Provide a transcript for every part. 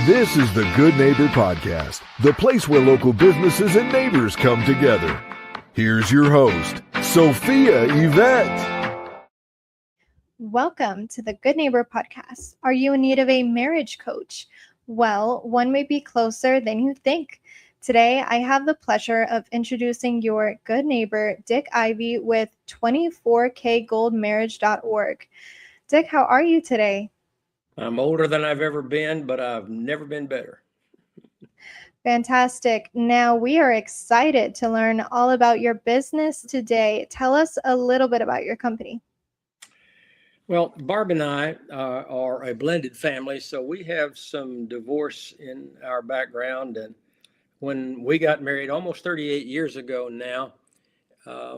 This is the Good Neighbor Podcast, the place where local businesses and neighbors come together. Here's your host, Sophia Yvette. Welcome to the Good Neighbor Podcast. Are you in need of a marriage coach? Well, one may be closer than you think. Today, I have the pleasure of introducing your good neighbor, Dick Ivey, with 24kgoldmarriage.org. Dick, how are you today? I'm older than I've ever been, but I've never been better. Fantastic. Now we are excited to learn all about your business today. Tell us a little bit about your company. Well, Barb and I are a blended family, so we have some divorce in our background. And when we got married almost 38 years ago now,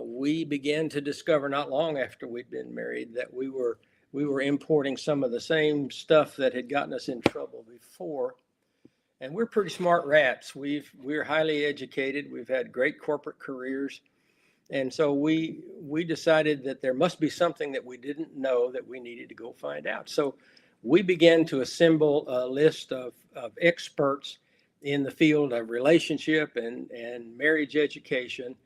we began to discover not long after we'd been married that we were importing some of the same stuff that had gotten us in trouble before. And we're pretty smart rats. We're highly educated. We've had great corporate careers. And so we decided that there must be something that we didn't know that we needed to go find out. So we began to assemble a list of experts in the field of relationship and marriage education.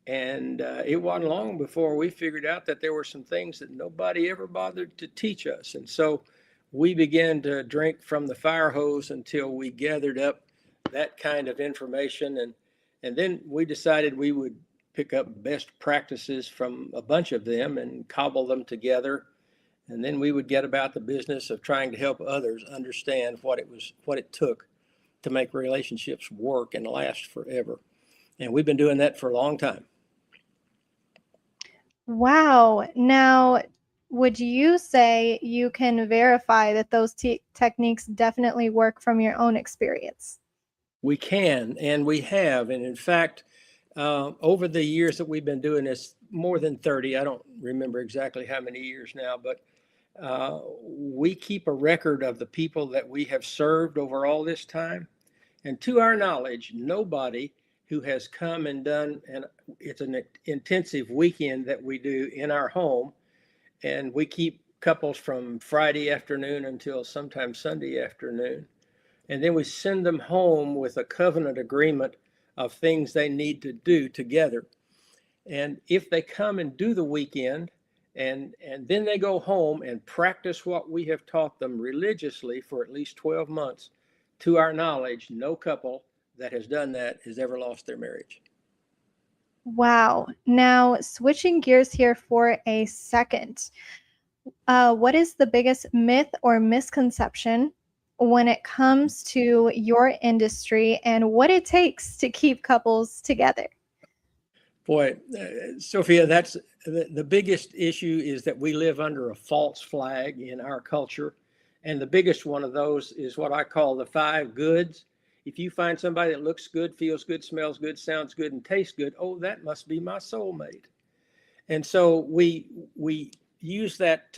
And it wasn't long before we figured out that there were some things that nobody ever bothered to teach us. And so we began to drink from the fire hose until we gathered up that kind of information. And then we decided we would pick up best practices from a bunch of them and cobble them together. And then we would get about the business of trying to help others understand what it took to make relationships work and last forever. And we've been doing that for a long time. Wow. Now, would you say you can verify that those techniques definitely work from your own experience? We can, and we have. And in fact, over the years that we've been doing this, more than 30, I don't remember exactly how many years now, but we keep a record of the people that we have served over all this time. And to our knowledge, nobody who has come and done, and it's an intensive weekend that we do in our home, and we keep couples from Friday afternoon until sometime Sunday afternoon. And then we send them home with a covenant agreement of things they need to do together. And if they come and do the weekend, and then they go home and practice what we have taught them religiously for at least 12 months, to our knowledge, no couple that has done that has ever lost their marriage. Wow. Now, switching gears here for a second. What is the biggest myth or misconception when it comes to your industry and what it takes to keep couples together? Boy, Sophia, that's the biggest issue is that we live under a false flag in our culture. And the biggest one of those is what I call the 5 goods. If you find somebody that looks good, feels good, smells good, sounds good, and tastes good, oh, that must be my soulmate. And so we use that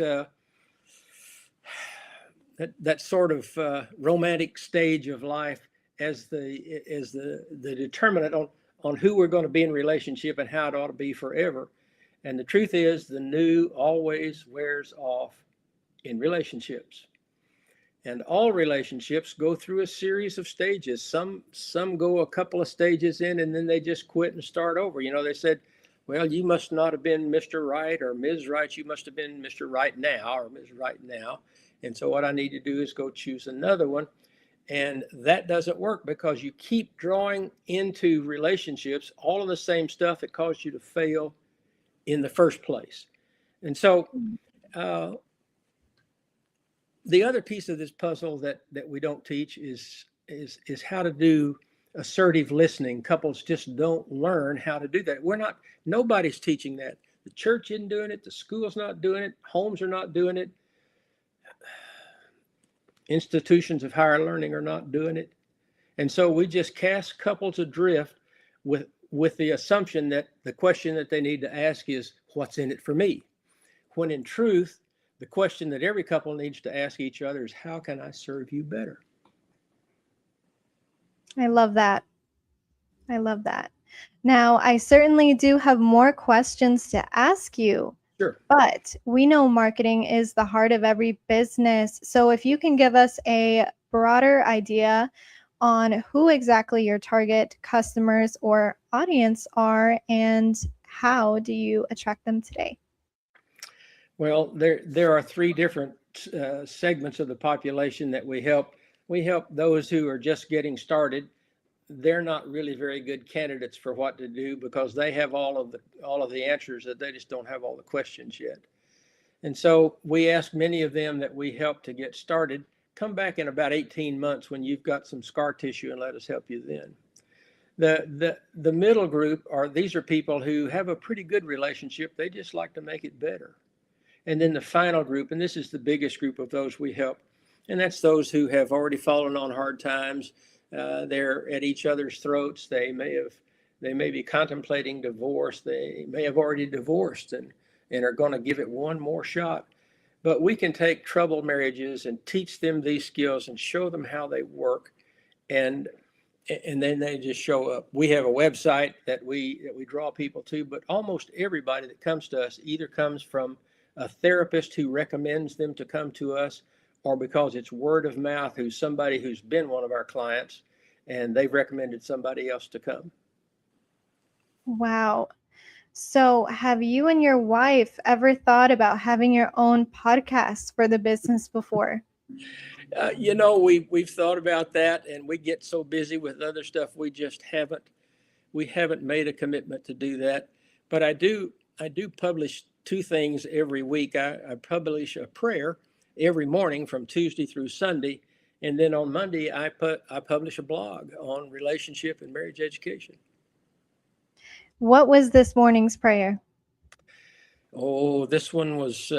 sort of romantic stage of life as the determinant on who we're going to be in relationship and how it ought to be forever. And the truth is, the new always wears off in relationships. And all relationships go through a series of stages. Some go a couple of stages in and then they just quit and start over. You know, they said, well, you must not have been Mr. Right or Ms. Right. You must have been Mr. Right now or Ms. Right now. And so what I need to do is go choose another one. And that doesn't work because you keep drawing into relationships all of the same stuff that caused you to fail in the first place. And so the other piece of this puzzle that we don't teach is how to do assertive listening. Couples just don't learn how to do that. Nobody's teaching that. The church isn't doing it. The school's not doing it. Homes are not doing it. Institutions of higher learning are not doing it. And so we just cast couples adrift with the assumption that the question that they need to ask is, what's in it for me? When in truth, the question that every couple needs to ask each other is, how can I serve you better? I love that. I love that. Now, I certainly do have more questions to ask you, Sure. But we know marketing is the heart of every business. So if you can give us a broader idea on who exactly your target customers or audience are and how do you attract them today? Well, there are three different segments of the population that we help. We help those who are just getting started. They're not really very good candidates for what to do because they have all of the answers, that they just don't have all the questions yet. And so we ask many of them that we help to get started, come back in about 18 months when you've got some scar tissue and let us help you then. The middle group these are people who have a pretty good relationship. They just like to make it better. And then the final group, and this is the biggest group of those we help, and that's those who have already fallen on hard times. They're at each other's throats. They may be contemplating divorce. They may have already divorced and are going to give it one more shot. But we can take troubled marriages and teach them these skills and show them how they work, and then they just show up. We have a website that we draw people to, but almost everybody that comes to us either comes from a therapist who recommends them to come to us, or because it's word of mouth, who's somebody who's been one of our clients and they've recommended somebody else to come. Wow. So have you and your wife ever thought about having your own podcast for the business before? We've thought about that, and we get so busy with other stuff, we just haven't made a commitment to do that. But I do publish two things every week. I publish a prayer every morning from Tuesday through Sunday, and then on Monday I publish a blog on relationship and marriage education. What was this morning's prayer? Oh, this one was.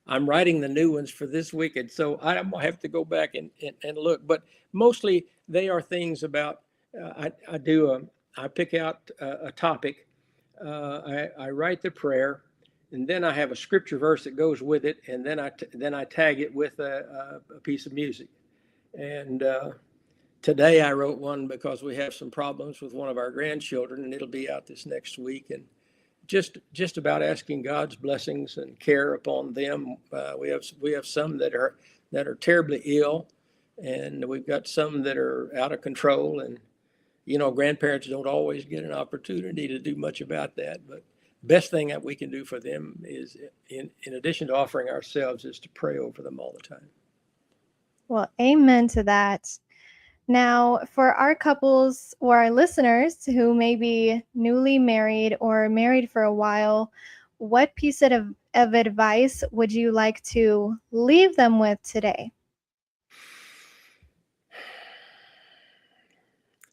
I'm writing the new ones for this week, and so I have to go back and look. But mostly they are things about. I pick out a topic. I write the prayer, and then I have a scripture verse that goes with it, and then I tag it with a piece of music. And today I wrote one because we have some problems with one of our grandchildren, and it'll be out this next week. And just about asking God's blessings and care upon them. We have some that are terribly ill, and we've got some that are out of control. And grandparents don't always get an opportunity to do much about that. But best thing that we can do for them is, in addition to offering ourselves, is to pray over them all the time. Well, amen to that. Now, for our couples or our listeners who may be newly married or married for a while, what piece of advice would you like to leave them with today?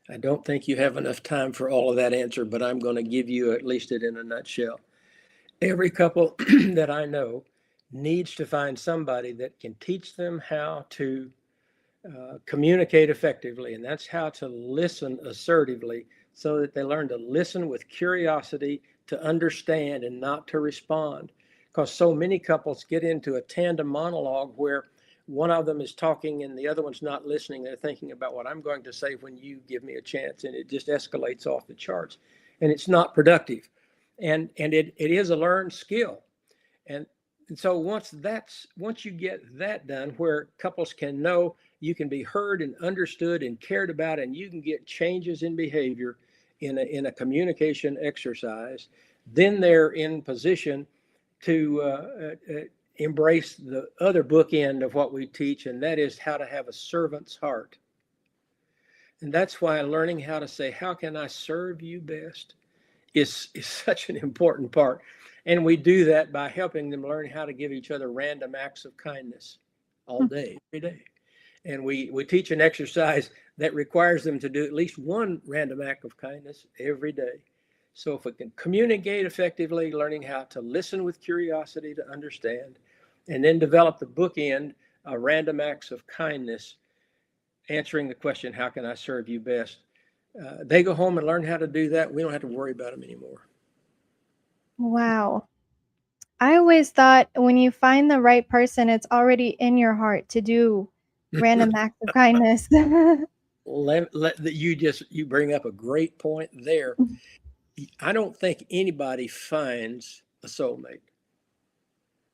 I don't think you have enough time for all of that answer, but I'm going to give you at least it in a nutshell. Every couple that I know needs to find somebody that can teach them how to communicate effectively, and that's how to listen assertively, so that they learn to listen with curiosity, to understand and not to respond. Because so many couples get into a tandem monologue where one of them is talking and the other one's not listening. They're thinking about what I'm going to say when you give me a chance, and it just escalates off the charts, and it's not productive. And it is a learned skill. And so once you get that done, where couples can know you can be heard and understood and cared about, and you can get changes in behavior in a communication exercise, then they're in position to embrace the other bookend of what we teach, and that is how to have a servant's heart. And that's why learning how to say, how can I serve you best, is such an important part. And we do that by helping them learn how to give each other random acts of kindness all day, every day. And we teach an exercise that requires them to do at least one random act of kindness every day. So if we can communicate effectively, learning how to listen with curiosity to understand, and then develop the bookend of random acts of kindness, answering the question, how can I serve you best? They go home and learn how to do that. We don't have to worry about them anymore. Wow. I always thought when you find the right person, it's already in your heart to do random acts of kindness. You bring up a great point there. I don't think anybody finds a soulmate.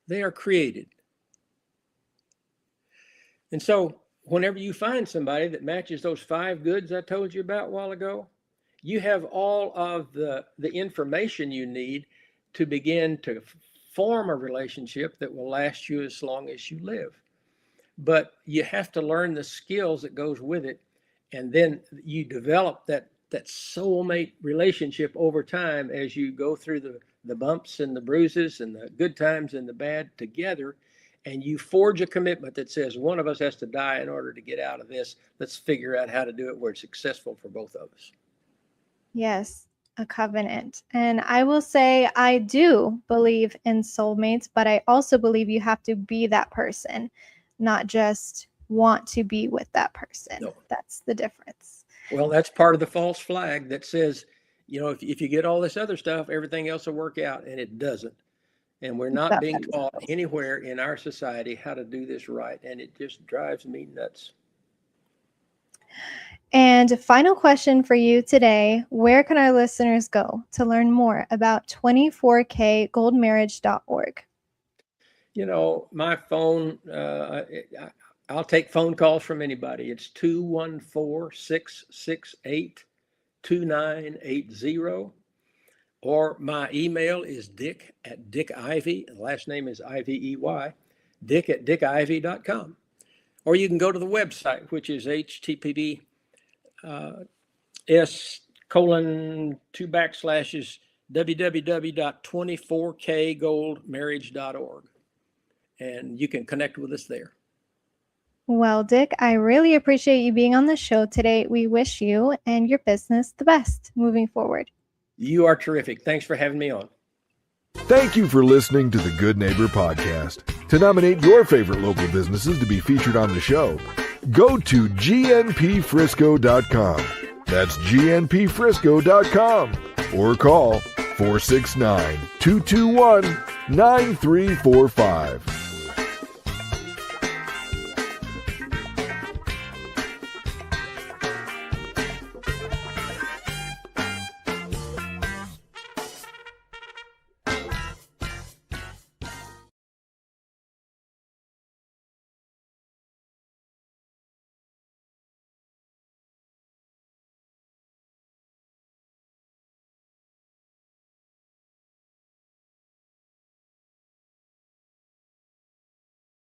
They are created. And so whenever you find somebody that matches those 5 goods I told you about a while ago, you have all of the information you need to begin to form a relationship that will last you as long as you live. But you have to learn the skills that goes with it. And then you develop that soulmate relationship over time as you go through the bumps and the bruises and the good times and the bad together. And you forge a commitment that says one of us has to die in order to get out of this. Let's figure out how to do it where it's successful for both of us. Yes, a covenant. And I will say I do believe in soulmates, but I also believe you have to be that person, not just want to be with that person. No. That's the difference. Well, that's part of the false flag that says, if you get all this other stuff, everything else will work out, and it doesn't. And we're not being taught anywhere in our society how to do this right. And it just drives me nuts. And final question for you today. Where can our listeners go to learn more about 24kgoldmarriage.org? My phone, I'll take phone calls from anybody. It's 214-668-2980. Or my email is dick@dickivey. The last name is Ivey, dick@dickivey.com. Or you can go to the website, which is https://www.24kgoldmarriage.org. And you can connect with us there. Well, Dick, I really appreciate you being on the show today. We wish you and your business the best moving forward. You are terrific. Thanks for having me on. Thank you for listening to the Good Neighbor Podcast. To nominate your favorite local businesses to be featured on the show, go to gnpfrisco.com. That's gnpfrisco.com. Or call 469-221-9345.